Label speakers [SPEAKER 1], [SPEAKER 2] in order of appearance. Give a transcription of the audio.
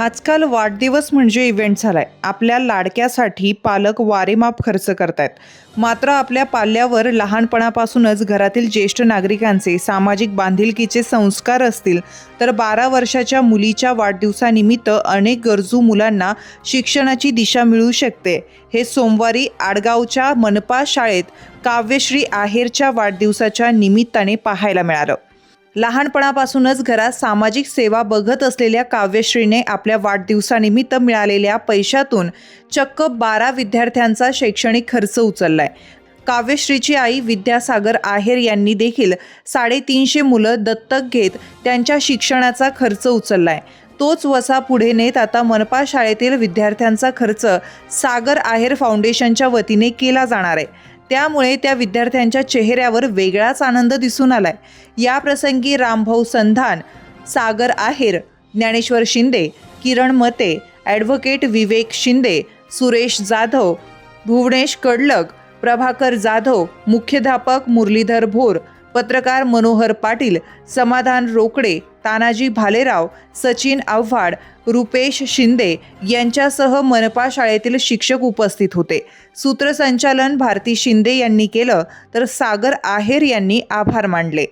[SPEAKER 1] आजकाल वाढदिवस म्हणजे इव्हेंट झालाय. आपल्या लाडक्यासाठी पालक वारेमाप खर्च करतायत. मात्र आपल्या पाल्यावर लहानपणापासूनच घरातील ज्येष्ठ नागरिकांचे सामाजिक बांधिलकीचे संस्कार असतील तर 12 वर्षाच्या मुलीच्या वाढदिवसानिमित्त अनेक गरजू मुलांना शिक्षणाची दिशा मिळू शकते. हे सोमवारी आडगावच्या मनपा शाळेत काव्यश्री आहेरच्या वाढदिवसाच्या निमित्ताने पाहायला मिळालं. लहानपणापासूनच घरात सामाजिक सेवा बघत असलेल्या काव्यश्रीने आपल्या वाढदिवसानिमित्त मिळालेल्या पैशातून चक्क 12 विद्यार्थ्यांचा शैक्षणिक खर्च उचललाय. काव्यश्रीची आई विद्यासागर आहेर यांनी देखील 350 मुलं दत्तक घेत त्यांच्या शिक्षणाचा खर्च उचललाय. तोच वसा पुढे नेत आता मनपा शाळेतील विद्यार्थ्यांचा खर्च सागर आहेर फाउंडेशनच्या वतीने केला जाणार आहे. त्यामुळे त्या विद्यार्थ्यांच्या चेहऱ्यावर वेगळाच आनंद दिसून आलाय. या प्रसंगी रामभाऊ संधान, सागर आहेर, ज्ञानेश्वर शिंदे, किरण मते, ॲडव्होकेट विवेक शिंदे, सुरेश जाधव, भुवनेश कडलक, प्रभाकर जाधव, मुख्याध्यापक मुरलीधर भोर, पत्रकार मनोहर पाटील, समाधान रोकडे, तानाजी भालेराव, सचिन आव्हाड, रुपेश शिंदे यांच्यासह मनपा शाळेतील शिक्षक उपस्थित होते. सूत्रसंचालन भारती शिंदे यांनी केलं तर सागर आहेर यांनी आभार मानले.